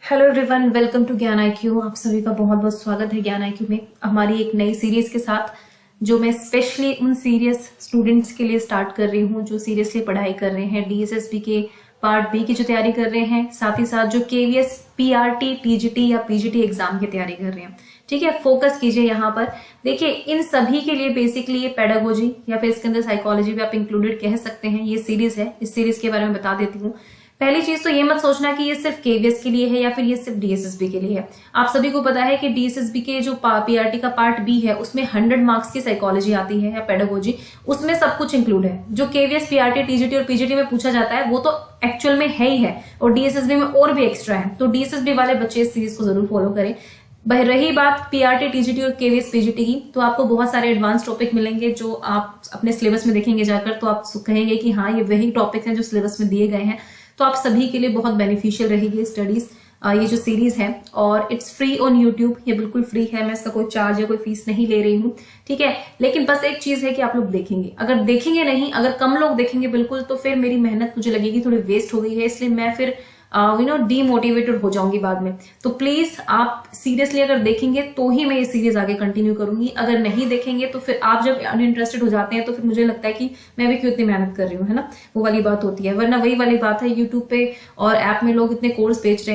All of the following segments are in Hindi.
हेलो एवरीवन, वेलकम टू ज्ञान IQ। आप सभी का बहुत बहुत स्वागत है ज्ञान IQ में, हमारी एक नई सीरीज के साथ, जो मैं स्पेशली उन सीरियस स्टूडेंट्स के लिए स्टार्ट कर रही हूँ जो सीरियसली पढ़ाई कर रहे हैं, DSSB के पार्ट बी की जो तैयारी कर रहे हैं, साथ ही साथ जो KVS PRT TGT या PGT एग्जाम की तैयारी कर रहे हैं। ठीक है, फोकस कीजिए यहाँ पर। देखिए, इन सभी के लिए बेसिकली ये पेडागोजी या फिर इसके अंदर साइकोलॉजी भी आप इंक्लूडेड कह सकते हैं। ये सीरीज है, इस सीरीज के बारे में बता देती हूँ। पहली चीज तो ये मत सोचना कि ये सिर्फ KVS के लिए है या फिर ये सिर्फ DSSB के लिए है। आप सभी को पता है कि DSSB के जो PRT का पार्ट बी है उसमें 100 मार्क्स की साइकोलॉजी आती है या पेडागोजी, उसमें सब कुछ इंक्लूड है। जो KVS PRT TGT और PGT में पूछा जाता है वो तो एक्चुअल में है ही है, और DSSB में और भी एक्स्ट्रा है। तो DSSB वाले बच्चे इस सीरीज को जरूर फॉलो करें। रही बात PRT TGT और KVS PGT की, तो आपको बहुत सारे एडवांस टॉपिक मिलेंगे जो आप अपने सिलेबस में देखेंगे जाकर, तो आप कहेंगे कि हाँ, ये वही टॉपिक हैं जो सिलेबस में दिए गए हैं। तो आप सभी के लिए बहुत बेनिफिशियल रहेगी स्टडीज ये जो सीरीज है, और इट्स फ्री ऑन यूट्यूब। ये बिल्कुल फ्री है, मैं इसका कोई चार्ज या कोई फीस नहीं ले रही हूँ। ठीक है, लेकिन बस एक चीज है कि आप लोग देखेंगे। अगर देखेंगे नहीं, अगर कम लोग देखेंगे बिल्कुल, तो फिर मेरी मेहनत मुझे लगेगी थोड़ी वेस्ट हो गई है, इसलिए मैं फिर डीमोटिवेटेड हो जाऊंगी बाद में। तो प्लीज आप सीरियसली अगर देखेंगे तो ही मैं ये सीरीज आगे कंटिन्यू करूंगी। अगर नहीं देखेंगे तो फिर आप जब अनइंटरेस्टेड हो जाते हैं तो फिर मुझे लगता है कि मैं भी क्यों इतनी मेहनत कर रही हूँ, है ना, वो वाली बात होती है। वरना वही वाली बात है, यूट्यूब पे और ऐप में लोग इतने कोर्स बेचते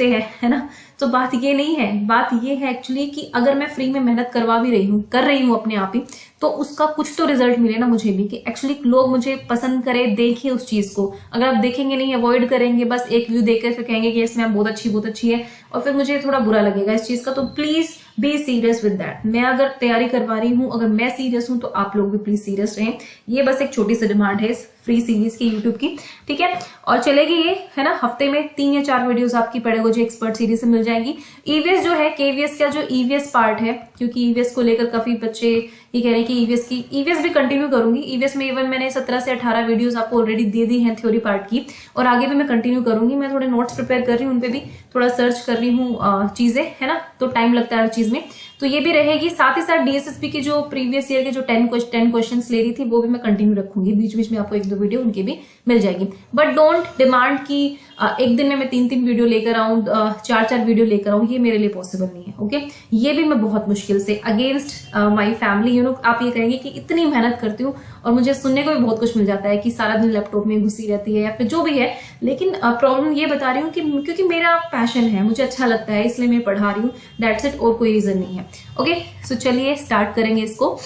हैं, है ना। तो बात ये नहीं है, बात ये है एक्चुअली कि अगर मैं फ्री में मेहनत करवा भी कर रही हूँ अपने आप ही, तो उसका कुछ तो रिजल्ट मिले ना मुझे भी, कि एक्चुअली लोग मुझे पसंद करें, देखें उस चीज को। अगर आप देखेंगे नहीं, अवॉइड करेंगे, बस एक व्यू देकर फिर कहेंगे कि यस मैम बहुत अच्छी है, और फिर मुझे थोड़ा बुरा लगेगा इस चीज का। तो please be serious with that. मैं अगर तैयारी करवा रही हूँ, अगर मैं सीरियस हूँ, तो आप लोग भी प्लीज सीरियस रहें। ये बस एक छोटी सी डिमांड है इस फ्री सीरीज की यूट्यूब की। ठीक है, और चलेगी ये, है ना, हफ्ते में 3 या 4 वीडियोस आपकी पेडागोजी एक्सपर्ट सीरीज से मिल जाएंगी। EVS जो है, KVS का जो EVS पार्ट है, क्योंकि EVS को लेकर काफी बच्चे ये कह रहे हैं कि EVS भी कंटिन्यू करूंगी। EVS में इवन मैंने 17 से 18 वीडियोस आपको ऑलरेडी दे दी हैं थ्योरी पार्ट की, और आगे भी मैं कंटिन्यू करूंगी। मैं थोड़े नोट्स प्रिपेयर कर रही हूँ, उनपे भी थोड़ा सर्च कर रही हूँ चीजें, है ना, तो टाइम लगता है हर चीज में। तो ये भी रहेगी। साथ ही साथ DSSB की जो प्रीवियस ईयर के जो 10 क्वेश्चंस ले रही थी, वो भी मैं कंटिन्यू रखूंगी। बीच बीच में आपको 1-2 वीडियो उनकी भी मिल जाएगी। बट डोंट डिमांड कि एक दिन में मैं 3-3 वीडियो लेकर आऊं, 4-4 वीडियो लेकर आऊं, ये मेरे लिए पॉसिबल नहीं है। ओके, ये भी मैं बहुत मुश्किल से अगेंस्ट माई फैमिली, आप ये कहेंगे कि इतनी मेहनत करती हूँ, और मुझे सुनने को भी बहुत कुछ मिल जाता है कि सारा दिन लैपटॉप में घुसी रहती है या फिर जो भी है। लेकिन प्रॉब्लम ये बता रही हूँ कि क्योंकि मेरा पैशन है, मुझे अच्छा लगता है, इसलिए मैं पढ़ा रही हूँ, दैट्स इट, और कोई रीजन नहीं है। ओके, सो चलिए स्टार्ट करेंगे इसको।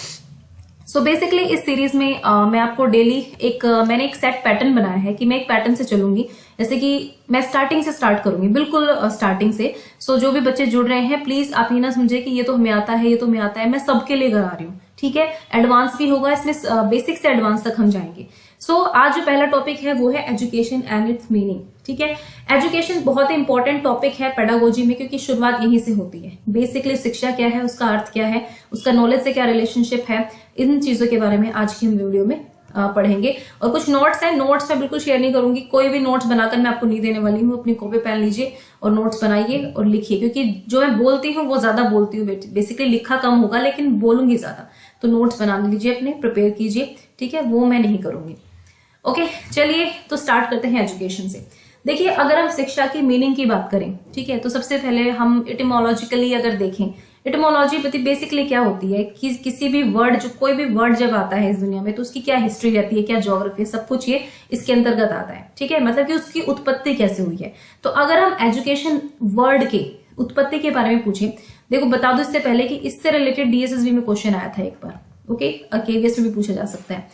सो बेसिकली इस सीरीज में मैं आपको डेली मैंने एक सेट पैटर्न बनाया है कि मैं एक पैटर्न से चलूंगी। जैसे कि मैं स्टार्टिंग से स्टार्ट करूंगी, बिल्कुल स्टार्टिंग से। सो जो भी बच्चे जुड़ रहे हैं, प्लीज आप ये ना समझे कि ये तो हमें आता है, ये तो हमें आता है। मैं सबके लिए करा रही हूँ, ठीक है। एडवांस भी होगा इसमें, बेसिक से एडवांस तक हम जाएंगे। सो आज जो पहला टॉपिक है वो है एजुकेशन एंड इट्स मीनिंग। ठीक है, एजुकेशन बहुत ही इंपॉर्टेंट टॉपिक है पेडागोजी में, क्योंकि शुरुआत यहीं से होती है। बेसिकली शिक्षा क्या है, उसका अर्थ क्या है, उसका नॉलेज से क्या रिलेशनशिप है, इन चीजों के बारे में आज की हम वीडियो में पढ़ेंगे। और कुछ नोट्स हैं, नोट्स मैं बिल्कुल शेयर नहीं करूंगी, कोई भी नोट्स बनाकर मैं आपको नहीं देने वाली हूँ। अपनी कॉपी पेन लीजिए और नोट्स बनाइए और लिखिए, क्योंकि जो मैं बोलती हूँ वो ज्यादा बोलती हूँ। बेसिकली लिखा कम होगा लेकिन बोलूंगी ज्यादा। तो नोट्स बना लीजिए, अपने प्रिपेयर कीजिए, ठीक है, वो मैं नहीं करूंगी। ओके, चलिए तो स्टार्ट करते हैं एजुकेशन से। देखिए, अगर हम शिक्षा की मीनिंग की बात करें, ठीक है, तो सबसे पहले हम इटिमोलॉजिकली अगर देखें, इटिमोलॉजी बेसिकली क्या होती है कि किसी भी वर्ड, जो कोई भी वर्ड जब आता है इस दुनिया में, तो उसकी क्या हिस्ट्री रहती है, क्या ज्योग्राफी है, सब कुछ ये इसके अंतर्गत आता है। ठीक है, मतलब कि उसकी उत्पत्ति कैसे हुई है। तो अगर हम एजुकेशन वर्ड के उत्पत्ति के बारे में पूछें, देखो बता दो इससे पहले कि इससे रिलेटेड DSSB में क्वेश्चन आया था एक बार। ओके, KVS में भी पूछा जा सकता है।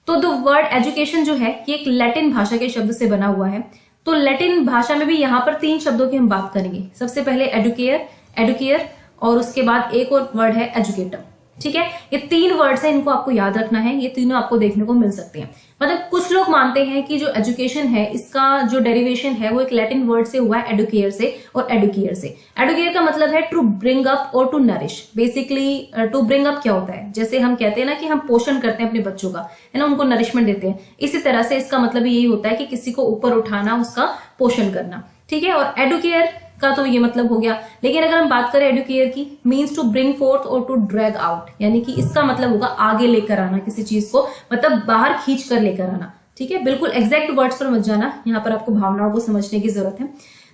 तो द वर्ड एजुकेशन जो है, ये एक लैटिन भाषा के शब्द से बना हुआ है। तो लैटिन भाषा में भी यहाँ पर 3 शब्दों की हम बात करेंगे। सबसे पहले एडुकेयर, और उसके बाद एक और वर्ड है एजुकेटर। ठीक है, ये 3 वर्ड्स हैं, इनको आपको याद रखना है। ये तीनों आपको देखने को मिल सकते हैं। मतलब कुछ लोग मानते हैं कि जो एजुकेशन है, इसका जो डेरिवेशन है वो एक लैटिन वर्ड से हुआ है, एडुकेयर से और एडुकेयर से। एडुकेयर का मतलब है टू ब्रिंग अप और to nourish. Basically to bring up क्या होता है, जैसे हम कहते हैं ना कि हम पोषण करते हैं अपने बच्चों का, है ना, उनको नरिशमेंट देते हैं। इसी तरह से इसका मतलब यही होता है कि किसी को ऊपर उठाना, उसका पोषण करना। ठीक है, और एडुकेयर का तो ये मतलब हो गया। लेकिन अगर हम बात करें एडुकेयर की, मीन्स टू ब्रिंग फोर्थ और टू ड्रैग आउट, यानी कि इसका मतलब होगा आगे लेकर आना किसी चीज को, मतलब बाहर खींच कर लेकर आना। ठीक है, बिल्कुल एग्जैक्ट वर्ड्स पर मत जाना, यहाँ पर आपको भावनाओं को समझने की जरूरत है।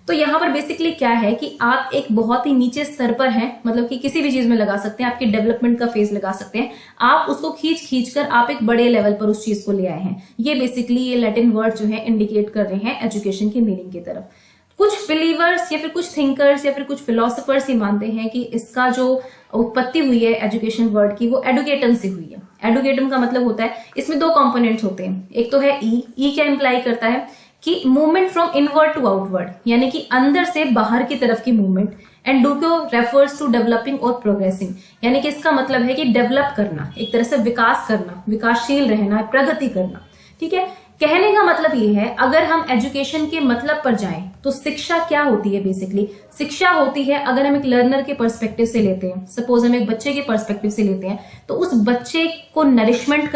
तो यहाँ पर बेसिकली क्या है कि आप एक बहुत ही नीचे स्तर पर हैं, मतलब कि किसी भी चीज में लगा सकते हैं, आपकी डेवलपमेंट का फेज लगा सकते हैं, आप उसको खींच कर आप एक बड़े लेवल पर उस चीज को ले आए हैं। ये बेसिकली ये लैटिन वर्ड जो है इंडिकेट कर रहे हैं एजुकेशन की मीनिंग की तरफ। कुछ बिलीवर्स या फिर कुछ थिंकर्स या फिर कुछ फिलोसफर्स ये मानते हैं कि इसका जो उत्पत्ति हुई है एजुकेशन वर्ड की वो एडुकेटम से हुई है। एडुकेटम का मतलब होता है, इसमें दो कंपोनेंट्स होते हैं, एक तो है ई क्या इंप्लाई करता है कि movement from inward to outward, यानी कि अंदर से बाहर की तरफ की मूवमेंट, एंड डूको रेफर्स टू डेवलपिंग और प्रोग्रेसिंग, यानी कि इसका मतलब है कि डेवलप करना, एक तरह से विकास करना, विकासशील रहना, प्रगति करना। ठीक है, कहने का मतलब ये है, अगर हम एजुकेशन के मतलब पर जाएं तो शिक्षा क्या होती है? बेसिकली शिक्षा होती है, अगर हम एक लर्नर के पर्सपेक्टिव से लेते हैं, सपोज हम एक बच्चे के पर्सपेक्टिव से लेते हैं, तो उस बच्चे को नरिशमेंट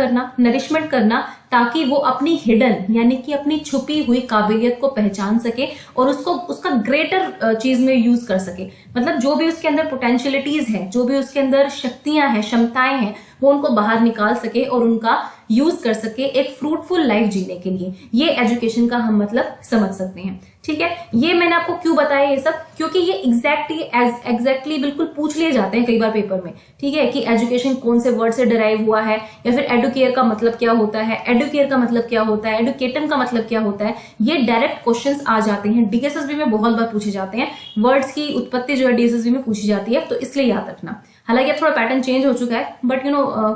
करना ताकि वो अपनी हिडन यानी कि अपनी छुपी हुई काबिलियत को पहचान सके और उसको उसका ग्रेटर चीज में यूज कर सके। मतलब जो भी उसके अंदर पोटेंशियलिटीज है, जो भी उसके अंदर शक्तियां हैं, क्षमताएं हैं, वो उनको बाहर निकाल सके और उनका यूज कर सके एक फ्रूटफुल लाइफ जीने के लिए। ये एजुकेशन का हम मतलब समझ सकते हैं। ठीक है, ये मैंने आपको क्यों बताया ये सब, क्योंकि ये एग्जैक्टली बिल्कुल पूछ लिए जाते हैं कई बार पेपर में। ठीक है, कि एजुकेशन कौन से वर्ड से डिराइव हुआ है, या फिर एडुकेयर का मतलब क्या होता है, एडुकेयर का मतलब क्या होता है, एडुकेटम का मतलब क्या होता है। ये डायरेक्ट क्वेश्चंस आ जाते हैं, डीएसएसबी में बहुत बार पूछे जाते हैं। वर्ड्स की उत्पत्ति जो है डीएसएसबी में पूछी जाती है, तो इसलिए याद रखना। हालांकि अब थोड़ा पैटर्न चेंज हो चुका है, बट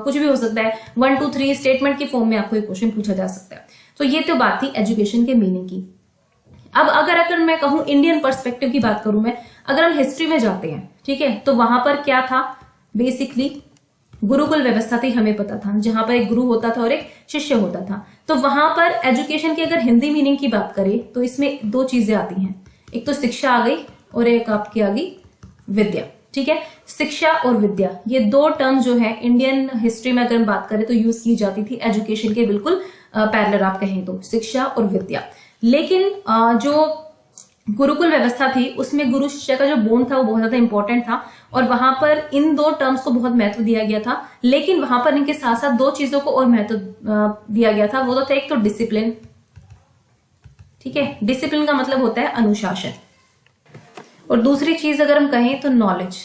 कुछ भी हो सकता है, 1 2 3 स्टेटमेंट की फॉर्म में आपको एक क्वेश्चन पूछा जा सकता है। तो ये तो बात थी एजुकेशन के मीनिंग की। अब अगर मैं कहूं इंडियन पर्सपेक्टिव की बात करूं मैं, अगर हम हिस्ट्री में जाते हैं, ठीक है, तो वहां पर क्या था, बेसिकली गुरुकुल व्यवस्था थी, हमें पता था, जहां पर एक गुरु होता था और एक शिष्य होता था। तो वहां पर एजुकेशन की अगर हिंदी मीनिंग की बात करें तो इसमें दो चीजें आती हैं, एक तो शिक्षा आ गई और एक आपकी आ गई विद्या। ठीक है, शिक्षा और विद्या, ये दो टर्म जो है इंडियन हिस्ट्री में अगर हम बात करें तो यूज की जाती थी एजुकेशन के बिल्कुल पैरेलल आप कहें तो, शिक्षा और विद्या। लेकिन जो गुरुकुल व्यवस्था थी उसमें गुरु शिष्य का जो बॉन्ड था वो बहुत ज्यादा इंपॉर्टेंट था, और वहां पर इन दो टर्म्स को बहुत महत्व दिया गया था। लेकिन वहां पर इनके साथ साथ दो चीजों को और महत्व दिया गया था, वो तो था एक तो डिसिप्लिन। ठीक है, डिसिप्लिन का मतलब होता है अनुशासन, और दूसरी चीज अगर हम कहें तो नॉलेज।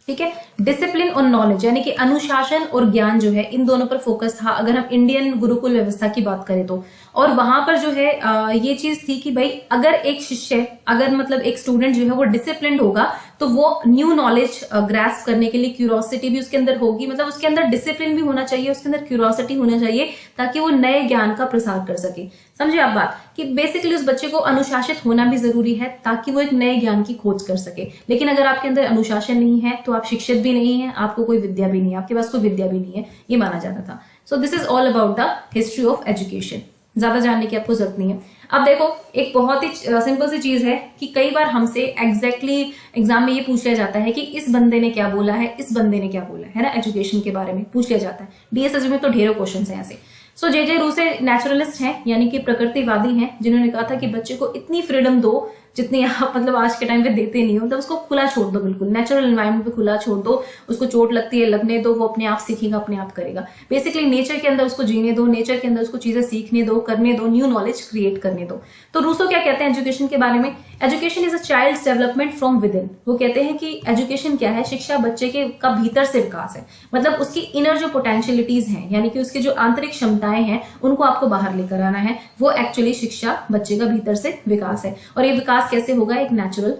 ठीक है, डिसिप्लिन और नॉलेज यानी कि अनुशासन और ज्ञान जो है, इन दोनों पर फोकस था अगर हम इंडियन गुरुकुल व्यवस्था की बात करें तो। और वहां पर जो है ये चीज थी कि भाई अगर एक शिष्य, अगर मतलब एक स्टूडेंट जो है वो डिसिप्लिन्ड होगा तो वो न्यू नॉलेज ग्रास्प करने के लिए क्यूरोसिटी भी उसके अंदर होगी, मतलब उसके अंदर डिसिप्लिन भी होना चाहिए, उसके अंदर क्यूरोसिटी होना चाहिए, ताकि वो नए ज्ञान का प्रसार कर सके। समझे आप बात, कि बेसिकली उस बच्चे को अनुशासित होना भी जरूरी है ताकि वो एक नए ज्ञान की खोज कर सके। लेकिन अगर आपके अंदर अनुशासन नहीं है तो आप शिक्षित भी नहीं है, आपको कोई विद्या भी नहीं है, आपके पास कोई विद्या भी नहीं है, ये माना जाता था। So this is all about the history of education. ज्यादा जानने की आपको जरूरत नहीं है। अब देखो, एक बहुत ही सिंपल सी चीज है कि कई बार हमसे एग्जैक्टली एग्जाम में ये पूछ लिया जाता है कि इस बंदे ने क्या बोला है, इस बंदे ने क्या बोला है ना, एजुकेशन के बारे में पूछ लिया जाता है। डीएसएसबी में तो ढेरों क्वेश्चन है ऐसे। सो जे रूसे नेचुरलिस्ट हैं, यानी कि प्रकृतिवादी हैं, जिन्होंने कहा था कि बच्चे को इतनी फ्रीडम दो जितनी आप मतलब आज के टाइम पे देते नहीं हो, मतलब उसको खुला छोड़ दो, बिल्कुल नेचुरल एनवायरनमेंट पे खुला छोड़ दो, उसको चोट लगती है लगने दो, वो अपने आप सीखेगा, अपने आप करेगा। बेसिकली नेचर के अंदर उसको जीने दो, नेचर के अंदर उसको चीजें सीखने दो, करने दो, न्यू नॉलेज क्रिएट करने दो। तो रूसो क्या कहते हैं एजुकेशन के बारे में, education is a child's development from within. वो कहते हैं कि एजुकेशन क्या है, शिक्षा बच्चे के का भीतर से विकास है, मतलब उसकी इनर जो पोटेंशियलिटीज हैं, यानी कि उसकी जो आंतरिक क्षमताएं हैं, उनको आपको बाहर लेकर आना है। वो एक्चुअली शिक्षा बच्चे का भीतर से विकास है। और ये विकास कैसे होगा, एक नेचुरल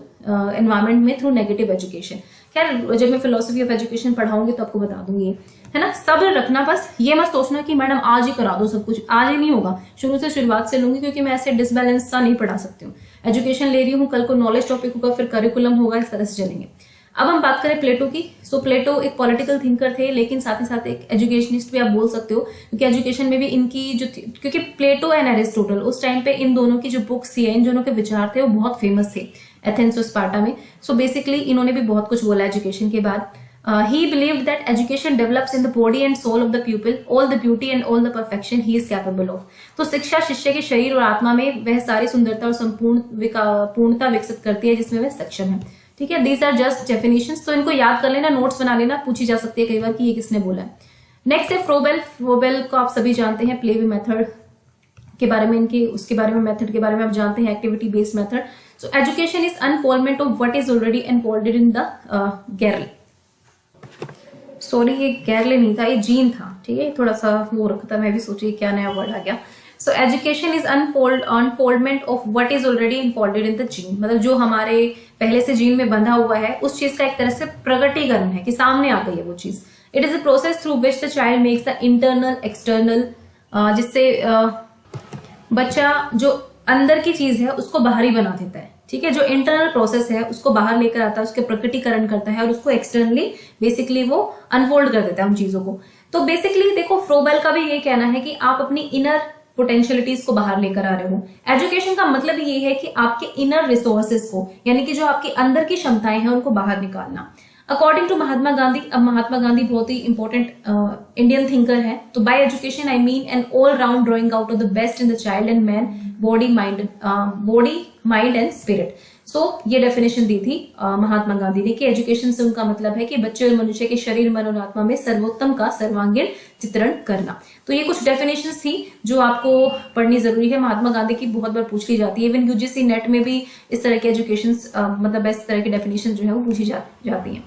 एनवायरनमेंट में, थ्रू नेगेटिव एजुकेशन। खैर जब मैं फिलोसफी ऑफ एजुकेशन पढ़ाऊंगी तो आपको बता दूंगी, है ना। सब्र रखना, बस ये मत सोचना कि मैडम आज ही करा दो सब कुछ, आज ही नहीं होगा, शुरू से शुरुआत से लूंगी, क्योंकि मैं ऐसे डिसबैलेंस सा नहीं पढ़ा सकती हूँ। एजुकेशन ले रही हूँ, कल को नॉलेज टॉपिक होगा, फिर करिकुलम होगा, इस तरह से चलेंगे। अब हम बात करें प्लेटो की। सो प्लेटो एक पॉलिटिकल थिंकर थे, लेकिन साथ ही साथ एक एजुकेशनिस्ट भी आप बोल सकते हो, क्योंकि एजुकेशन में भी इनकी जो थी, क्योंकि प्लेटो एंड एरिस्टोटल उस टाइम पे इन दोनों की जो बुक्स थी, इन दोनों के विचार थे, वो बहुत फेमस थे एथेंस और स्पार्टा में। सो बेसिकली इन्होंने भी बहुत कुछ बोला एजुकेशन के बाद। He believed that education develops in the body and soul of the pupil all the beauty and all the perfection he is capable of। तो शिक्षा शिष्य के शरीर और आत्मा में वह सारी सुंदरता और संपूर्ण पूर्णता विकसित करती है जिसमें वह सक्षम है। ठीक है, these are just definitions, तो इनको याद कर लेना, नोट्स बना लेना, पूछी जा सकती है कई बार कि ये किसने बोला है। नेक्स्ट है फ्रोबेल। फ्रोबेल को आप सभी जानते हैं, प्लेवी मेथड के बारे में, इनके उसके बारे में, मेथड के बारे में आप जानते हैं, activity based method. So education is unfoldment of what is already unfolded in the गैरले। सॉरी, ये गैरले नहीं था, ये जीन था, ठीक है, थोड़ा सा वो रखा था, मैं भी सोची क्या नया वर्ड आ गया। सो education is unfoldment of what is already unfolded in the gene, मतलब जो हमारे पहले से जीन में बंधा हुआ है उस चीज का एक तरह से प्रकटीकरण है कि सामने आ गई है वो चीज। It is a process through which the child makes the internal external, जिससे बच्चा जो अंदर की चीज है उसको बाहरी बना देता है, ठीक है, जो इंटरनल प्रोसेस है उसको बाहर लेकर आता है, उसके प्रकटीकरण करता है और उसको एक्सटर्नली बेसिकली वो अनफोल्ड कर देता है उन चीजों को। तो बेसिकली देखो, फ्रोबेल का भी ये कहना है कि आप अपनी इनर पोटेंशियलिटीज को बाहर लेकर आ रहे हो। एजुकेशन का मतलब ये है कि आपके इनर रिसोर्सेज को, यानी कि जो आपके अंदर की क्षमताएं हैं उनको बाहर निकालना। अकॉर्डिंग टू महात्मा गांधी, अब महात्मा गांधी बहुत ही इंपॉर्टेंट इंडियन थिंकर है, तो by education I mean an all round drawing out of the best in the child and man, body mind and spirit. So ये डेफिनेशन दी थी महात्मा गांधी ने कि एजुकेशन से उनका मतलब है कि बच्चे और मनुष्य के शरीर, मन और आत्मा में सर्वोत्तम का सर्वांगीण चित्रण करना। तो ये कुछ डेफिनेशंस थी जो आपको पढ़नी जरूरी है, महात्मा गांधी की बहुत बार पूछ ली जाती है, इवन यूजीसी नेट में भी इस तरह के एजुकेशन मतलब इस तरह की डेफिनेशन जो है वो पूछी जाती है।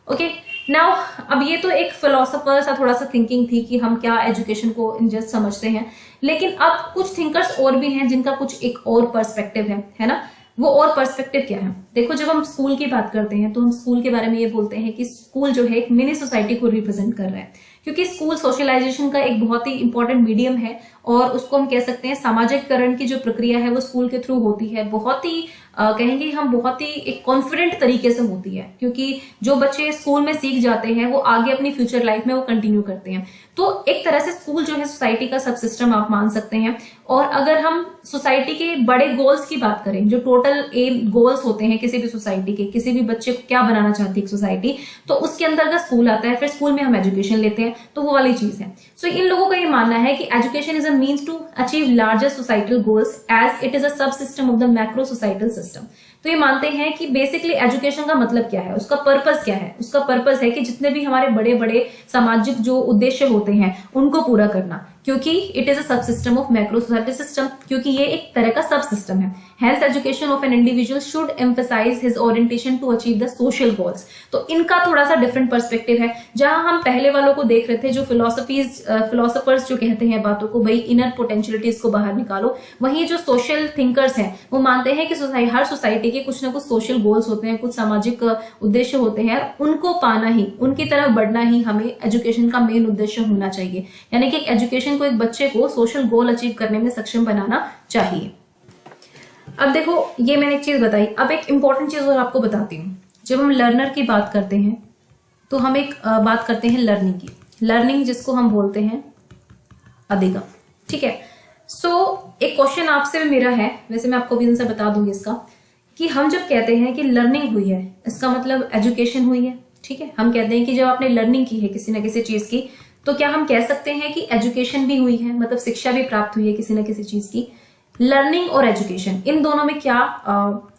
ओके, नाउ अब ये तो एक फिलोसोफर सा थोड़ा सा थिंकिंग थी कि हम क्या एजुकेशन को इनजस्ट समझते हैं, लेकिन अब कुछ थिंकर्स और भी हैं जिनका कुछ एक और पर्सपेक्टिव है ना। वो और पर्सपेक्टिव क्या है, देखो, जब हम स्कूल की बात करते हैं तो हम स्कूल के बारे में ये बोलते हैं कि स्कूल जो है एक मिनी सोसाइटी को रिप्रेजेंट कर रहा है, क्योंकि स्कूल सोशलाइजेशन का एक बहुत ही इंपॉर्टेंट मीडियम है और उसको हम कह सकते हैं सामाजिककरण की जो प्रक्रिया है वो स्कूल के थ्रू होती है, बहुत ही कहेंगे हम बहुत ही एक कॉन्फिडेंट तरीके से होती है, क्योंकि जो बच्चे स्कूल में सीख जाते हैं वो आगे अपनी फ्यूचर लाइफ में वो कंटिन्यू करते हैं। तो एक तरह से स्कूल जो है सोसाइटी का सब सिस्टम आप मान सकते हैं। और अगर हम सोसाइटी के बड़े गोल्स की बात करें, जो टोटल एम गोल्स होते हैं किसी भी सोसाइटी के, किसी भी बच्चे को क्या बनाना चाहती है सोसाइटी, तो उसके अंदर अगर स्कूल आता है, फिर स्कूल में हम एजुकेशन लेते हैं, तो वो वाली चीज है। सो इन लोगों का ये मानना है कि education is a means to achieve larger societal goals as it is a सब system of the macro societal system. तो ये मानते हैं कि बेसिकली एजुकेशन का मतलब क्या है, उसका पर्पस क्या है, उसका पर्पस है कि जितने भी हमारे बड़े बड़े सामाजिक जो उद्देश्य होते हैं उनको पूरा करना, क्योंकि इट इज अ सब system of macro society system, क्योंकि ये एक तरह का सब सिस्टम है। Hence education of an individual should emphasise his orientation to achieve the social goals. तो इनका थोड़ा सा डिफरेंट पर्सपेक्टिव है। जहां हम पहले वालों को देख रहे थे, जो फिलोसफर्स जो कहते हैं बातों को, भाई इनर पोटेंशियलिटीज को बाहर निकालो, वहीं जो सोशल थिंकर्स हैं वो मानते हैं कि हर सोसाइटी के कुछ ना कुछ सोशल गोल्स होते हैं, कुछ सामाजिक उद्देश्य होते हैं, उनको पाना ही, उनकी तरफ बढ़ना ही हमें एजुकेशन का मेन उद्देश्य होना चाहिए। यानी कि एजुकेशन को एक बच्चे को सोशल गोल अचीव करने में सक्षम बनाना चाहिए। अब देखो, ये मैंने एक चीज बताई, अब एक इंपॉर्टेंट चीज और आपको बताती हूँ। जब हम लर्नर की बात करते हैं तो हम एक बात करते हैं लर्निंग की, लर्निंग जिसको हम बोलते हैं अधिगम, ठीक है। सो एक क्वेश्चन आपसे भी मेरा है, वैसे मैं आपको भी आंसर बता दूंगी इसका, कि हम जब कहते हैं कि लर्निंग हुई है, इसका मतलब एजुकेशन हुई है, ठीक है। हम कहते हैं कि जब आपने लर्निंग की है किसी न किसी चीज की, तो क्या हम कह सकते हैं कि एजुकेशन भी हुई है, मतलब शिक्षा भी प्राप्त हुई है किसी न किसी चीज की। लर्निंग और एजुकेशन, इन दोनों में क्या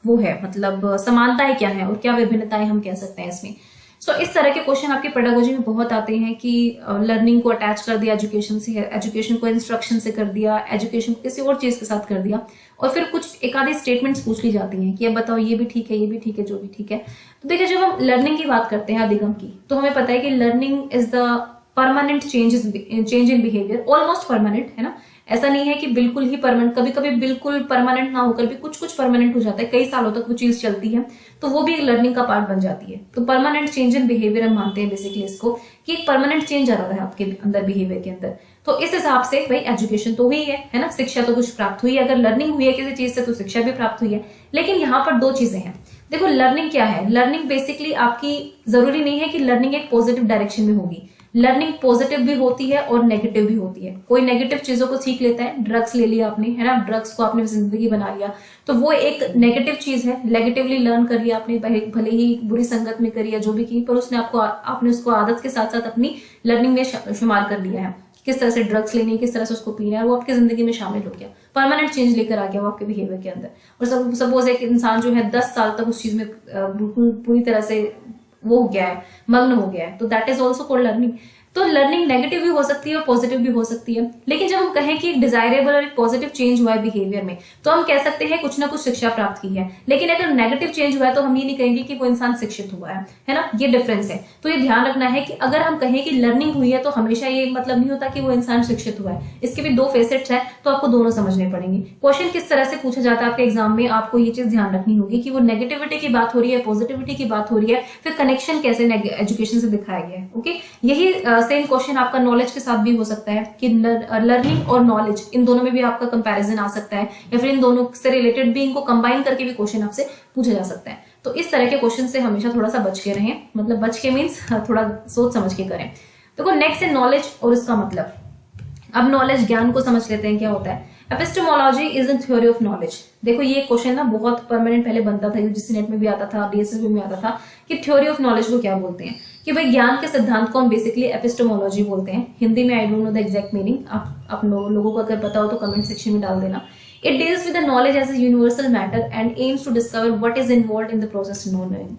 वो है, मतलब समानताएं क्या है और क्या विभिन्नताएं हम कह सकते हैं इसमें। सो इस तरह के क्वेश्चन आपके पेडागोजी में बहुत आते हैं कि लर्निंग को अटैच कर दिया एजुकेशन से, एजुकेशन को इंस्ट्रक्शन से कर दिया, एजुकेशन को किसी और चीज के साथ कर दिया, और फिर कुछ एक आधी स्टेटमेंट्स पूछ ली जाती हैं कि अब बताओ ये भी ठीक है, ये भी ठीक है, जो भी ठीक है। तो देखिए, जब हम लर्निंग की बात करते हैं अधिगम की, तो हमें पता है कि learning is the permanent change in behaviour, almost permanent, है ना। ऐसा नहीं है कि बिल्कुल ही परमानेंट, कभी कभी बिल्कुल परमानेंट ना होकर भी कुछ कुछ परमानेंट हो जाता है, कई सालों तक वो चीज चलती है, तो वो भी लर्निंग का पार्ट बन जाती है। तो परमानेंट चेंज इन बिहेवियर हम मानते हैं बेसिकली इसको, कि एक परमानेंट चेंज आ रहा है आपके अंदर बिहेवियर के अंदर। तो इस हिसाब से भाई एजुकेशन तो हुई है ना, शिक्षा तो कुछ प्राप्त हुई है। अगर लर्निंग हुई है किसी चीज से तो शिक्षा भी प्राप्त हुई है। लेकिन यहाँ पर दो चीजें हैं। देखो, लर्निंग क्या है, लर्निंग बेसिकली आपकी, जरूरी नहीं है कि लर्निंग एक पॉजिटिव डायरेक्शन में होगी, लर्निंग पॉजिटिव भी होती है और नेगेटिव भी होती है। कोई नेगेटिव चीजों को सीख लेता है, ड्रग्स ले लिया आपने, है ना, ड्रग्स को आपने जिंदगी बना लिया, तो वो एक नेगेटिव चीज है, नेगेटिवली लर्न कर लिया आपने, भले ही बुरी संगत में करी या जो भी की, पर उसने आपने उसको आदत के साथ साथ अपनी लर्निंग में शुमार कर लिया है। किस तरह से ड्रग्स लेनी है, किस तरह से उसको पीना है, वो आपकी जिंदगी में शामिल हो गया, परमानेंट चेंज लेकर आ गया वो आपके बिहेवियर के अंदर। और सपोज एक इंसान जो है 10 साल तक उस चीज में बिल्कुल पूरी तरह से वो हो गया है, मग्न हो गया है, तो that is also called learning. तो लर्निंग नेगेटिव भी हो सकती है और पॉजिटिव भी हो सकती है। लेकिन जब हम कहें कि एक डिजायरेबल और एक पॉजिटिव चेंज हुआ है बिहेवियर में, तो हम कह सकते हैं कुछ ना कुछ शिक्षा प्राप्त की है। लेकिन अगर नेगेटिव चेंज हुआ है तो हम ये नहीं कहेंगे कि वो इंसान शिक्षित हुआ है ना, ये डिफरेंस है। तो ये ध्यान रखना है कि अगर हम कहें कि लर्निंग हुई है तो हमेशा ये मतलब नहीं होता कि वो इंसान शिक्षित हुआ है। इसके भी दो फेसेट्स है, तो आपको दोनों समझने पड़ेंगे। क्वेश्चन किस तरह से पूछा जाता है आपके एग्जाम में, आपको ये चीज ध्यान रखनी होगी कि वो नेगेटिविटी की बात हो रही है, पॉजिटिविटी की बात हो रही है, फिर कनेक्शन कैसे एजुकेशन से दिखाया गया है। ओके, यही सेम क्वेश्चन आपका नॉलेज के साथ भी हो सकता है कि लर्निंग और नॉलेज इन दोनों में भी आपका कंपैरिजन आ सकता है, या फिर इन दोनों से रिलेटेड भी इनको कंबाइन करके भी क्वेश्चन आपसे पूछा जा सकता है। तो इस तरह के क्वेश्चन से हमेशा थोड़ा सा बच के रहें, मतलब बच के मीन्स थोड़ा सोच समझ के करें। देखो नेक्स्ट है नॉलेज और उसका मतलब। अब नॉलेज, ज्ञान को समझ लेते हैं क्या होता है। Epistemology is the theory of knowledge. देखो ये क्वेश्चन ना बहुत परमानेंट पहले बनता था, यूजीसी नेट में भी आता था, डीएसएसबी में आता था कि थ्योरी ऑफ नॉलेज को क्या बोलते हैं, कि भाई ज्ञान के सिद्धांत को हम बेसिकली एपिस्टेमोलॉजी बोलते हैं। हिंदी में I don't know the exact meaning, आप लोगों को अगर पता हो तो कमेंट सेक्शन में डाल देना। It deals with the knowledge as a universal matter and aims to discover what is involved in the process of knowing.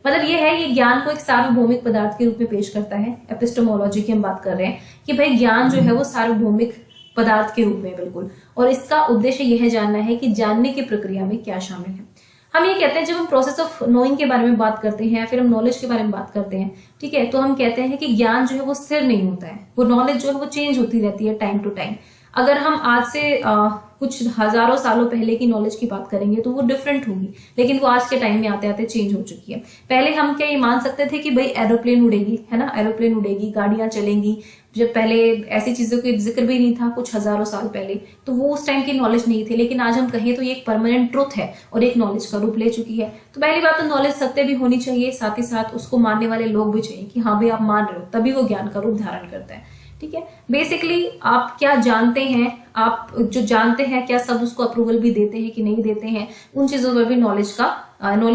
मतलब ये है, ये ज्ञान को एक सार्वभौमिक पदार्थ के रूप में पेश करता है। एपिस्टेमोलॉजी की हम बात कर रहे हैं कि भाई ज्ञान जो है वो सार्वभौमिक पदार्थ के रूप में बिल्कुल, और इसका उद्देश्य यह जानना है कि जानने की प्रक्रिया में क्या शामिल है। हम ये कहते हैं जब हम प्रोसेस ऑफ नोइंग के बारे में बात करते हैं, फिर हम नॉलेज के बारे में बात करते हैं, ठीक है, तो हम कहते हैं कि ज्ञान जो है वो स्थिर नहीं होता है, वो नॉलेज जो है वो चेंज होती रहती है टाइम टू टाइम। अगर हम आज से कुछ हजारों सालों पहले की नॉलेज की बात करेंगे तो वो डिफरेंट होगी, लेकिन वो आज के टाइम में आते आते चेंज हो चुकी है। पहले हम क्या ये मान सकते थे कि भाई एरोप्लेन उड़ेगी, है ना, एरोप्लेन उड़ेगी, गाड़ियां चलेंगी, जब पहले ऐसी चीजों का जिक्र भी नहीं था कुछ हजारों साल पहले, तो वो उस टाइम की नॉलेज नहीं थी। लेकिन आज हम कहें तो ये एक परमानेंट ट्रुथ है और एक नॉलेज का रूप ले चुकी है। तो पहली बात तो नॉलेज सत्य भी होनी चाहिए, साथ ही साथ उसको मानने वाले लोग भी चाहिए कि हाँ भाई आप मान रहे हो, तभी वो ज्ञान का रूप धारण करता है। ठीक है, बेसिकली आप क्या जानते हैं, आप जो जानते हैं क्या सब उसको अप्रूवल भी देते हैं कि नहीं देते हैं, उन चीजों पर भी नॉलेज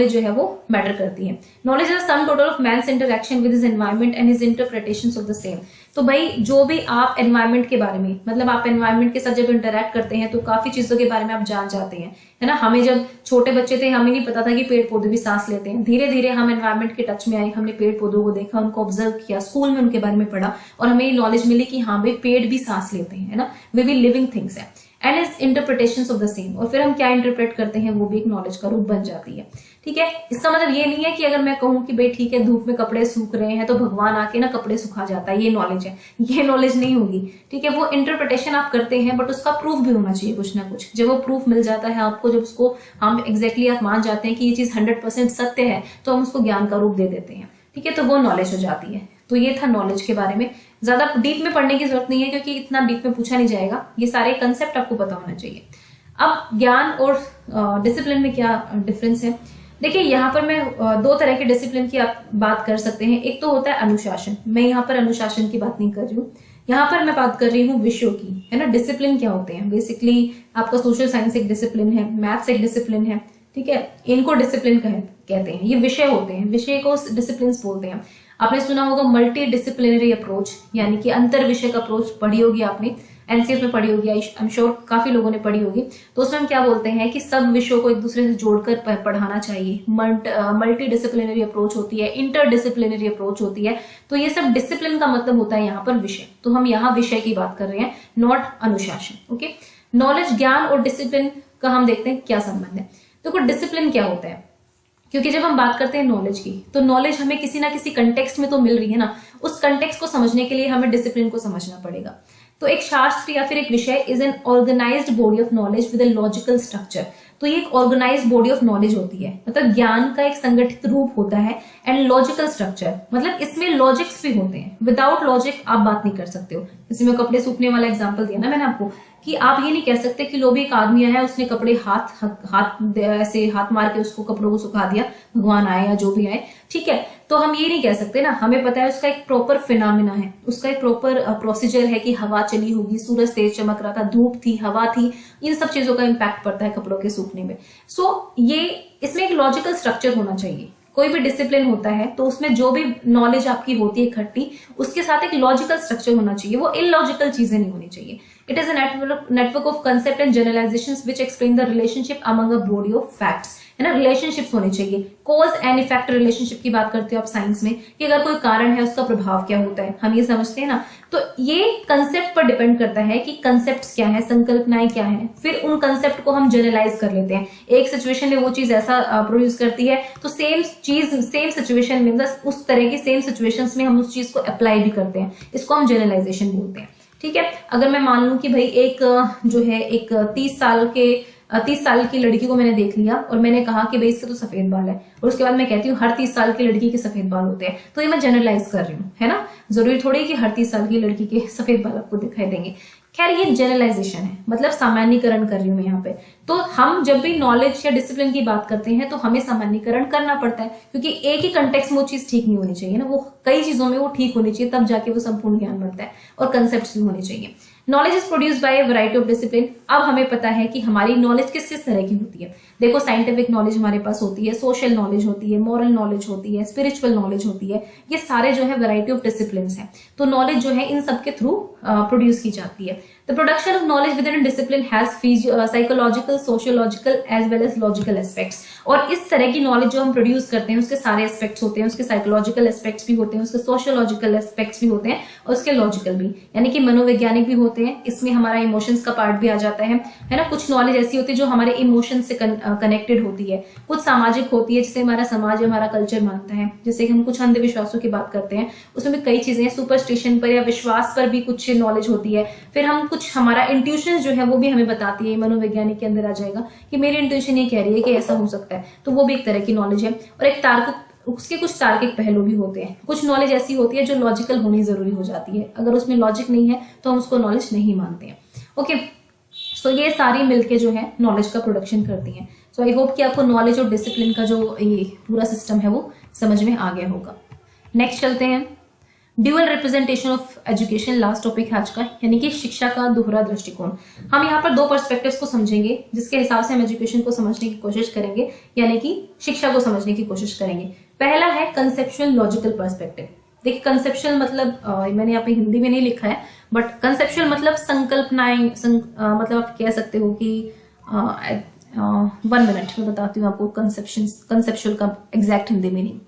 जो है वो मैटर करती है। Knowledge is sum total of man's interaction with his environment and his interpretations of the same. तो भाई जो भी आप एनवायरनमेंट के बारे में, मतलब आप एनवायरनमेंट के साथ जब इंटरैक्ट करते हैं तो काफी चीजों के बारे में आप जान जाते हैं, है ना। हमें जब छोटे बच्चे थे हमें नहीं पता था कि पेड़ पौधे भी सांस लेते हैं। धीरे धीरे हम एनवायरनमेंट के टच में आए, हमने पेड़ पौधों को देखा, उनको ऑब्जर्व किया, स्कूल में उनके बारे में पढ़ा और हमें ये नॉलेज मिली कि हाँ भाई पेड़ भी सांस लेते हैं, है ना, वे भी लिविंग थिंग्स है। And is interpretations of the same, और फिर हम क्या इंटरप्रेट करते हैं वो भी एक नॉलेज का रूप बन जाती है। ठीक है, इसका मतलब ये नहीं है कि अगर मैं कहूं कि भाई ठीक है धूप में कपड़े सूख रहे हैं तो भगवान आके ना कपड़े सुखा जाता है, ये नॉलेज है, ये नॉलेज नहीं होगी। ठीक है, वो इंटरप्रिटेशन आप करते हैं बट उसका प्रूफ भी होना चाहिए कुछ ना कुछ। जब वो प्रूफ मिल जाता है आपको, जब उसको हम एग्जैक्टली आप मान जाते हैं कि ये चीज 100% सत्य है, तो हम उसको ज्ञान का रूप दे देते हैं। ठीक है, तो वो नॉलेज हो जाती है। तो ये था नॉलेज के बारे में। ज्यादा डीप में पढ़ने की जरूरत नहीं है क्योंकि इतना डीप में पूछा नहीं जाएगा, ये सारे कंसेप्ट आपको पता होना चाहिए। अब ज्ञान और डिसिप्लिन में क्या डिफरेंस है, देखिए यहाँ पर मैं दो तरह के डिसिप्लिन की आप बात कर सकते हैं। एक तो होता है अनुशासन, मैं यहाँ पर अनुशासन की बात नहीं कर रही हूँ, यहाँ पर मैं बात कर रही हूँ विषयों की, है ना। डिसिप्लिन क्या होते हैं, बेसिकली आपका सोशल साइंस एक डिसिप्लिन है, मैथ्स एक डिसिप्लिन है, ठीक है, इनको डिसिप्लिन कहते हैं। ये विषय होते हैं, विषय को डिसिप्लिन बोलते हैं। आपने सुना होगा मल्टी डिसिप्लिनरी अप्रोच, यानी कि अंतर विषय का अप्रोच पढ़ी होगी आपने, एनसीएस में पढ़ी होगी, आई एम श्योर काफी लोगों ने पढ़ी होगी। तो उसमें हम क्या बोलते हैं कि सब विषयों को एक दूसरे से जोड़कर पढ़ाना चाहिए। मल्टी डिसिप्लिनरी अप्रोच होती है, इंटर डिसिप्लिनरी अप्रोच होती है। तो ये सब डिसिप्लिन का मतलब होता है यहाँ पर विषय। तो हम यहाँ विषय की बात कर रहे हैं, नॉट अनुशासन। ओके, नॉलेज, ज्ञान और डिसिप्लिन का हम देखते हैं क्या संबंध है। देखो डिसिप्लिन क्या होता है, क्योंकि जब हम बात करते हैं नॉलेज की, तो नॉलेज हमें किसी ना किसी कंटेक्स्ट में तो मिल रही है ना, उस कंटेक्स्ट को समझने के लिए हमें डिसिप्लिन को समझना पड़ेगा। तो एक शास्त्र या फिर एक विषय is an organised body of knowledge with a logical structure. तो ये एक ऑर्गेनाइज्ड बॉडी ऑफ नॉलेज होती है, मतलब ज्ञान का एक संगठित रूप होता है। एंड लॉजिकल स्ट्रक्चर मतलब इसमें लॉजिक्स भी होते हैं, विदाउट लॉजिक आप बात नहीं कर सकते हो। जैसे मैं कपड़े सूखने वाला एग्जांपल दिया ना मैंने आपको, कि आप ये नहीं कह सकते कि लो भी एक आदमी आया, उसने कपड़े ऐसे हाथ मार के उसको कपड़ों को सुखा दिया, भगवान आए या जो भी आए, ठीक है। तो हम ये नहीं कह सकते ना, हमें पता है उसका एक प्रॉपर फिनोमिना है, उसका एक प्रॉपर प्रोसीजर है कि हवा चली होगी, सूरज तेज चमक रहा था, धूप थी, हवा थी, इन सब चीजों का इम्पैक्ट पड़ता है कपड़ों के सूखने में। सो ये इसमें एक लॉजिकल स्ट्रक्चर होना चाहिए। कोई भी डिसिप्लिन होता है तो उसमें जो भी नॉलेज आपकी होती है इकट्ठी, उसके साथ एक लॉजिकल स्ट्रक्चर होना चाहिए, वो इलॉजिकल चीजें नहीं होनी चाहिए। It is a network of concept and generalisations which explain the relationship among a body of facts, है ना। रिलेशनशिप्स होने चाहिए, कॉज एंड इफेक्ट रिलेशनशिप की बात करते हो आप साइंस में, कि अगर कोई कारण है उसका प्रभाव क्या होता है, हम ये समझते हैं ना। तो ये कंसेप्ट पर डिपेंड करता है कि कंसेप्ट्स क्या है, संकल्पनाएं क्या है, फिर उन कंसेप्ट को हम जनरलाइज कर लेते हैं। एक सिचुएशन में वो चीज ऐसा प्रोड्यूस करती है, तो सेम चीज सेम सिचुएशन में, बस उस तरह की सेम सिचुएशंस में हम उस चीज को अप्लाई भी करते हैं, इसको हम जनरलाइजेशन बोलते हैं। ठीक है, अगर मैं मान लूं कि भाई एक जो है एक 30 साल की लड़की को मैंने देख लिया और मैंने कहा कि भाई इसके तो सफेद बाल है, और उसके बाद मैं कहती हूँ हर 30 साल की लड़की के सफेद बाल होते हैं, तो ये मैं जनरलाइज कर रही हूँ, है ना। जरूरी थोड़ी कि हर 30 साल की लड़की के सफेद बाल आपको दिखाई देंगे। खैर ये जनरलाइजेशन है, मतलब सामान्यीकरण कर रही हूँ मैं यहाँ पे। तो हम जब भी नॉलेज या डिसिप्लिन की बात करते हैं तो हमें सामान्यीकरण करना पड़ता है, क्योंकि एक ही कंटेक्स्ट में वो चीज ठीक नहीं होनी चाहिए ना, वो कई चीजों में वो ठीक होनी चाहिए, तब जाके वो संपूर्ण ज्ञान बनता है, और कंसेप्ट भी होने चाहिए। Knowledge is produced by a variety of discipline. अब हमें पता है कि हमारी नॉलेज किस किस तरह की होती है। देखो साइंटिफिक नॉलेज हमारे पास होती है, सोशल नॉलेज होती है, मॉरल नॉलेज होती है, स्पिरिचुअल नॉलेज होती है, ये सारे जो है वैरायटी ऑफ डिसिप्लिन है। तो नॉलेज जो है इन सब के थ्रू प्रोड्यूस की जाती है। The production of knowledge within discipline has psychological, sociological as well as logical aspects. और इस तरह की नॉलेज जो हम प्रोड्यूस करते हैं उसके सारे एस्पेक्ट्स होते हैं, उसके साइकोलॉजिकल एस्पेक्ट्स भी होते हैं, उसके सोशियोलॉजिकल एस्पेक्ट्स भी होते हैं, और उसके लॉजिकल भी, यानी कि मनोवैज्ञानिक भी होते हैं। इसमें हमारा इमोशंस का पार्ट भी आ जाता है ना। कुछ नॉलेज ऐसी होती है जो हमारे इमोशंस से कनेक्टेड होती है, कुछ सामाजिक होती है जिसे हमारा समाज, हमारा कल्चर मानता है। जैसे कि हम कुछ अंधविश्वासों की बात करते हैं, उसमें भी कई चीजें, सुपरस्टिशन पर या विश्वास पर भी कुछ नॉलेज होती है। फिर हम कुछ, हमारा इंट्यूशन जो है वो भी हमें बताती है, मनोवैज्ञानिक के अंदर आ जाएगा कि मेरी इंट्यूशन ये कह रही है कि ऐसा हो सकता है, तो वो भी एक तरह की नॉलेज है। और एक उसके कुछ तार्किक पहलू भी होते हैं। कुछ नॉलेज ऐसी होती है जो लॉजिकल होनी जरूरी हो जाती है, अगर उसमें लॉजिक नहीं है तो हम उसको नॉलेज नहीं मानते हैं। ओके, सो ये सारी मिलके जो है नॉलेज का प्रोडक्शन करती हैं। सो आई होप कि आपको नॉलेज और डिसिप्लिन का जो ये पूरा सिस्टम है वो समझ में आ गया होगा। नेक्स्ट चलते हैं, dual representation of education, last topic है आज का, यानी कि शिक्षा का दोहरा दृष्टिकोण। हम यहाँ पर दो पर्सपेक्टिव्स को समझेंगे जिसके हिसाब से हम एजुकेशन को समझने की कोशिश करेंगे, यानी कि शिक्षा को समझने की कोशिश करेंगे। पहला है कंसेप्चुअल लॉजिकल पर्सपेक्टिव। देखिए कंसेप्चुअल मतलब मैंने यहाँ पे हिंदी में नहीं लिखा है, बट कंसेप्चुअल मतलब संकल्पनाएं, मतलब आप कह सकते हो कि 1 मिनट में बताती हूँ आपको कंसेप्चुअल का एग्जैक्ट हिंदी मीनिंग।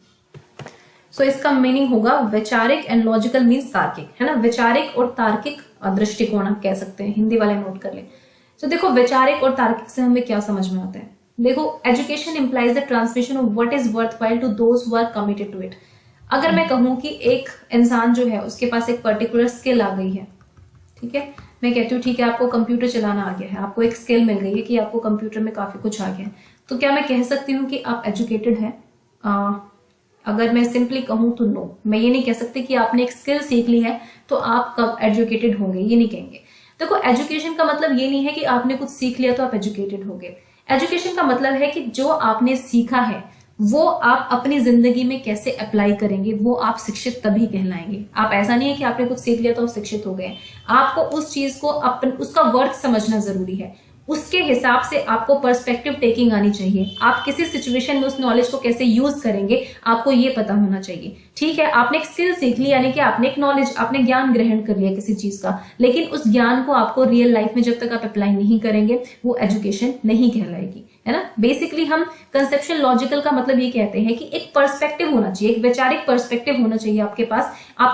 सो इसका मीनिंग होगा वैचारिक एंड लॉजिकल मीन्स तार्किक, है ना। वैचारिक और तार्किक दृष्टिकोण आप कह सकते हैं, हिंदी वाले नोट कर ले। तो देखो वैचारिक और तार्किक से हमें क्या समझ में आता है। देखो education implies the transmission of what is worthwhile to those who are committed to it. अगर मैं कहूं कि एक इंसान जो है उसके पास एक पर्टिकुलर स्किल आ गई है, ठीक है, मैं कहती हूँ ठीक है आपको कंप्यूटर चलाना आ गया है, आपको एक स्किल मिल गई है कि आपको कंप्यूटर में काफी कुछ आ गया है, तो क्या मैं कह सकती हूँ कि आप एजुकेटेड हैं? अगर मैं सिंपली कहूं तो नो, मैं ये नहीं कह सकती कि आपने एक स्किल सीख ली है तो आप कब एजुकेटेड होंगे, ये नहीं कहेंगे। देखो एजुकेशन का मतलब ये नहीं है कि आपने कुछ सीख लिया तो आप एजुकेटेड होंगे। एजुकेशन का मतलब है कि जो आपने सीखा है वो आप अपनी जिंदगी में कैसे अप्लाई करेंगे, वो आप शिक्षित तभी कहलाएंगे। आप ऐसा नहीं है कि आपने कुछ सीख लिया तो आप शिक्षित हो गए। आपको उस चीज को उसका वर्थ समझना जरूरी है, उसके हिसाब से आपको पर्सपेक्टिव टेकिंग आनी चाहिए। आप किसी सिचुएशन में उस नॉलेज को कैसे यूज करेंगे आपको ये पता होना चाहिए। ठीक है, आपने एक स्किल सीख ली, यानी कि आपने एक नॉलेज, आपने ज्ञान ग्रहण कर लिया किसी चीज का, लेकिन उस ज्ञान को आपको रियल लाइफ में जब तक आप अप्लाई नहीं करेंगे वो एजुकेशन नहीं कहलाएगी, है ना। बेसिकली हम कंसेप्चुअल लॉजिकल का मतलब ये कहते हैं कि एक पर्सपेक्टिव होना चाहिए, एक वैचारिक पर्सपेक्टिव होना चाहिए आपके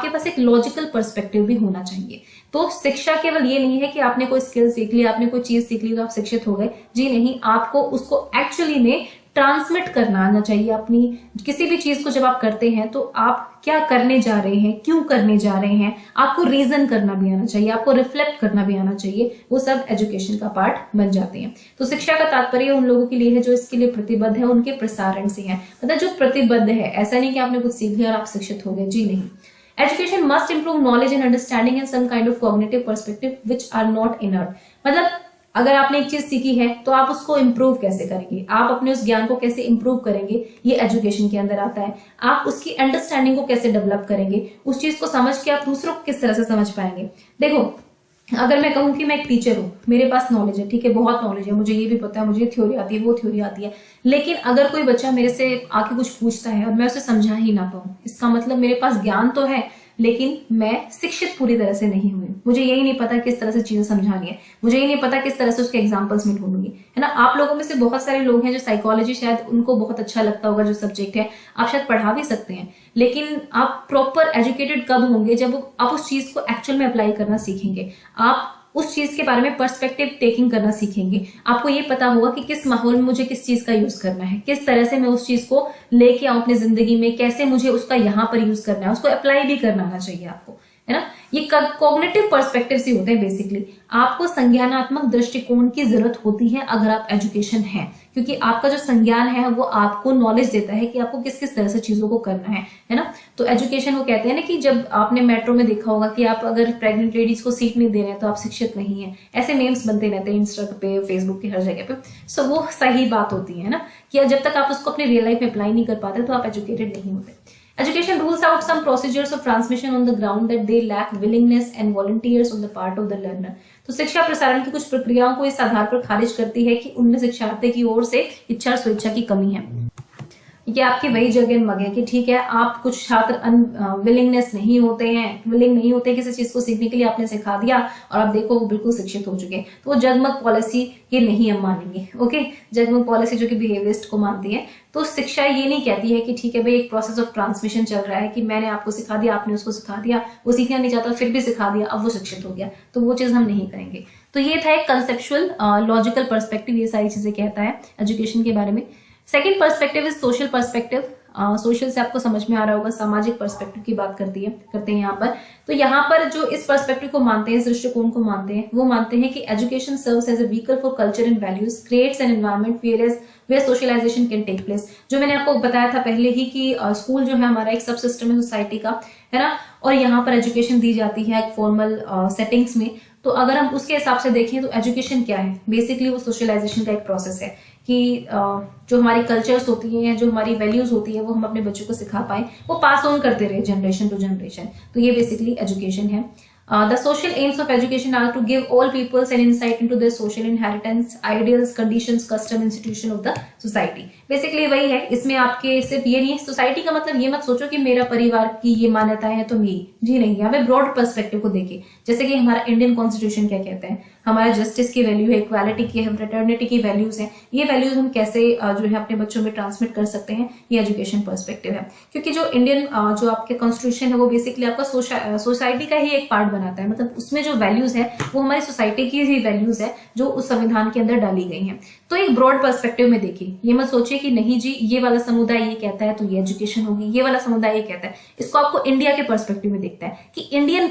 पास एक लॉजिकल पर्सपेक्टिव भी होना चाहिए। तो शिक्षा केवल ये नहीं है कि आपने कोई स्किल सीख ली, आपने कोई चीज सीख ली तो आप शिक्षित हो गए, जी नहीं, आपको उसको एक्चुअली में ट्रांसमिट करना आना चाहिए। अपनी किसी भी चीज को जब आप करते हैं तो आप क्या करने जा रहे हैं, क्यों करने जा रहे हैं, आपको रीजन करना भी आना चाहिए, आपको रिफ्लेक्ट करना भी आना चाहिए, वो सब एजुकेशन का पार्ट बन जाते हैं। तो शिक्षा का तात्पर्य उन लोगों के लिए है जो इसके लिए प्रतिबद्ध है, उनके प्रसारण से है, मतलब जो प्रतिबद्ध है। ऐसा नहीं कि आपने कुछ सीख लिया और आप शिक्षित हो गए, जी नहीं। Education must improve knowledge and understanding and some kind of cognitive perspective which are not inert। मतलब अगर आपने एक चीज सीखी है तो आप उसको इम्प्रूव कैसे करेंगे, आप अपने उस ज्ञान को कैसे इम्प्रूव करेंगे, ये एजुकेशन के अंदर आता है। आप उसकी अंडरस्टैंडिंग को कैसे डेवलप करेंगे, उस चीज को समझ के आप दूसरों को किस तरह से समझ पाएंगे। देखो अगर मैं कहूं कि मैं एक टीचर हूं, मेरे पास नॉलेज है, ठीक है, बहुत नॉलेज है, मुझे ये भी पता है, मुझे थ्योरी आती है, वो थ्योरी आती है, लेकिन अगर कोई बच्चा मेरे से आके कुछ पूछता है और मैं उसे समझा ही ना पाऊं, इसका मतलब मेरे पास ज्ञान तो है लेकिन मैं शिक्षित पूरी तरह से नहीं हुई। मुझे यही नहीं पता किस तरह से चीजें समझानी है, मुझे यही नहीं पता किस तरह से उसके एग्जाम्पल्स में ढूंढूंगी, है ना। आप लोगों में से बहुत सारे लोग हैं जो साइकोलॉजी शायद उनको बहुत अच्छा लगता होगा, जो सब्जेक्ट है आप शायद पढ़ा भी सकते हैं, लेकिन आप प्रॉपर एजुकेटेड कब होंगे, जब आप उस चीज को एक्चुअल में अप्लाई करना सीखेंगे, आप उस चीज के बारे में पर्सपेक्टिव टेकिंग करना सीखेंगे। आपको ये पता होगा कि किस माहौल में मुझे किस चीज का यूज करना है, किस तरह से मैं उस चीज को लेके आऊं अपनी जिंदगी में, कैसे मुझे उसका यहाँ पर यूज करना है, उसको अप्लाई भी करना आना चाहिए आपको, है ना। ये कॉग्निटिव पर्सपेक्टिव ही होते हैं बेसिकली। आपको संज्ञानात्मक दृष्टिकोण की जरूरत होती है अगर आप एजुकेशन है, क्योंकि आपका जो संज्ञान है वो आपको नॉलेज देता है कि आपको किस किस तरह से चीजों को करना है ना। तो एजुकेशन वो कहते हैं ना कि जब आपने मेट्रो में देखा होगा कि आप अगर प्रेग्नेंट लेडीज को सीट नहीं दे रहे हैं तो आप शिक्षित नहीं है, ऐसे मेम्स बनते रहते हैं इंस्टा पे, फेसबुक की हर जगह पे। सो वो सही बात होती है ना कि जब तक आप उसको अपनी रियल लाइफ में अप्लाई नहीं कर पाते तो आप एजुकेटेड नहीं होते। Education rules out some procedures of transmission on the ground that they lack willingness and volunteers on the part of the learner. तो शिक्षा प्रसारण की कुछ प्रक्रियाओं को इस आधार पर खारिज करती है कि उनमें शिक्षार्थी की ओर से इच्छा और स्वेच्छा की कमी है। ये आपकी वही जगह मग है कि ठीक है, आप कुछ छात्र विलिंगनेस नहीं होते हैं, विलिंग नहीं होते किसी चीज को सीखने के लिए, आपने सिखा दिया और आप देखो वो बिल्कुल शिक्षित हो चुके, तो वो जगमग पॉलिसी ये नहीं हम मानेंगे। ओके, जगमग पॉलिसी जो कि बिहेवियरिस्ट को मानती है। तो शिक्षा ये नहीं कहती है कि ठीक है भाई एक प्रोसेस ऑफ ट्रांसमिशन चल रहा है कि मैंने आपको सिखा दिया, आपने उसको सिखा दिया, वो सीखना नहीं चाहता फिर भी सिखा दिया, अब वो शिक्षित हो गया, तो वो चीज हम नहीं करेंगे। तो ये था एक कंसेप्चुअल लॉजिकल पर्सपेक्टिव, ये सारी चीजें कहता है एजुकेशन के बारे में। Second perspective is social perspective. Social से आपको समझ में आ रहा होगा, सामाजिक पर्सपेक्टिव की बात करते हैं यहाँ पर। तो यहाँ पर जो इस पर्सपेक्टिव को मानते हैं, इस दृष्टिकोण को मानते हैं, वो मानते हैं कि education serves as a vehicle for culture and values, creates an environment where socialisation can take place. जो मैंने आपको बताया था पहले ही कि स्कूल जो है हमारा एक सब सिस्टम है सोसाइटी का, है ना, और यहाँ पर एजुकेशन दी जाती है फॉर्मल सेटिंग्स में। तो अगर हम उसके हिसाब से देखें तो एजुकेशन क्या है, बेसिकली वो सोशलाइजेशन का एक प्रोसेस है कि जो हमारी कल्चर्स होती हैं, जो हमारी वैल्यूज होती है, वो हम अपने बच्चों को सिखा पाए, वो पास ऑन करते रहे जनरेशन टू जनरेशन। तो ये बेसिकली एजुकेशन है। The social aims of education are to give all peoples an insight into their social inheritance, ideals, conditions, custom, institution of the society. Basically वही है, इसमें आपके सिर्फ ये नहीं है, सोसाइटी का मतलब ये मत सोचो कि मेरा परिवार की ये मान्यताएं हैं तो मेरी, जी नहीं, यहाँ पे ब्रॉड पर्सपेक्टिव को देखिए। जैसे कि हमारा इंडियन कॉन्स्टिट्यूशन क्या कहता है, हमारा जस्टिस की वैल्यू है, इक्वालिटी की है, फ्रेटर्निटी की वैल्यूज है। ये वैल्यूज हम कैसे जो है अपने बच्चों में ट्रांसमिट कर सकते हैं, ये एजुकेशन पर्सपेक्टिव है। क्योंकि जो इंडियन जो आपके कॉन्स्टिट्यूशन है वो बेसिकली आपका सोसाइटी का ही एक पार्ट बनाता है, मतलब उसमें जो वैल्यूज है वो हमारी सोसाइटी की ही वैल्यूज है जो उस संविधान के अंदर डाली गई हैं। तो एक ब्रॉड पर्सपेक्टिव में देखिए, ये मत सोचिए कि नहीं जी ये वाला समुदाय ये कहता है तो ये एजुकेशन होगी, ये वाला समुदाय ये कहता है। इसको आपको इंडिया के पर्सपेक्टिव में देखता है कि इंडियन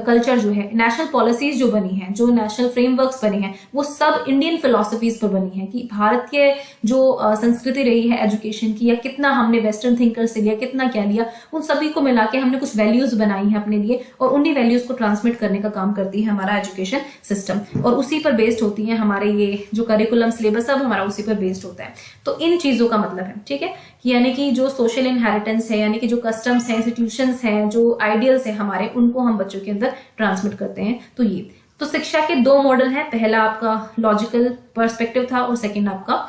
कल्चर जो है, नेशनल पॉलिसीज जो बनी है, जो नेशनल फ्रेमवर्क्स बने हैं, वो सब इंडियन फिलोसफीज पर बनी है कि भारत के जो संस्कृति रही है एजुकेशन की, या कितना हमने वेस्टर्न थिंकर से लिया, कितना क्या लिया, उन सभी को मिला के हमने कुछ वैल्यूज बनाई है अपने लिए, और उन्हीं वैल्यूज को ट्रांसमिट करने का काम करती है हमारा एजुकेशन सिस्टम, और उसी पर बेस्ड होती है हमारे ये जो करिकुलम सिलेबस, सब हमारा उसी पर बेस्ड होता है। तो इन चीजों का मतलब है, ठीक है, कि यानी कि जो सोशल इनहेरिटेंस है, यानी कि जो कस्टम्स है, इंस्टीट्यूशंस हैं, जो आइडियल्स है हमारे, उनको हम बच्चों के अंदर ट्रांसमिट करते हैं। तो ये तो शिक्षा के दो मॉडल हैं, पहला आपका लॉजिकल पर्सपेक्टिव था और सेकंड आपका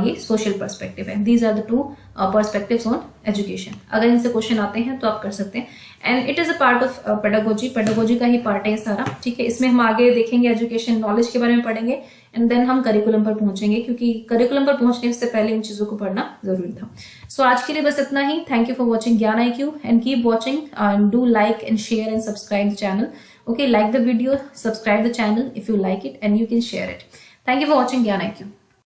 ये सोशल पर्सपेक्टिव है। These are the two perspectives on education. अगर इनसे क्वेश्चन आते हैं तो आप कर सकते हैं, and it is a part of pedagogy का ही पार्ट है सारा, ठीक है। इसमें हम आगे देखेंगे एजुकेशन नॉलेज के बारे में पढ़ेंगे, एंड देन हम करिकुलम पर पहुंचेंगे, क्योंकि करिकुलम पर पहुंचने से पहले इन चीजों को पढ़ना जरूरी था। सो आज के लिए बस इतना ही। थैंक यू फॉर वॉचिंग ज्ञान IQ and keep watching and do like and share and subscribe the channel. Okay, like the video, subscribe the channel if you like it, and you can share it. Thank you for watching Gyan IQ.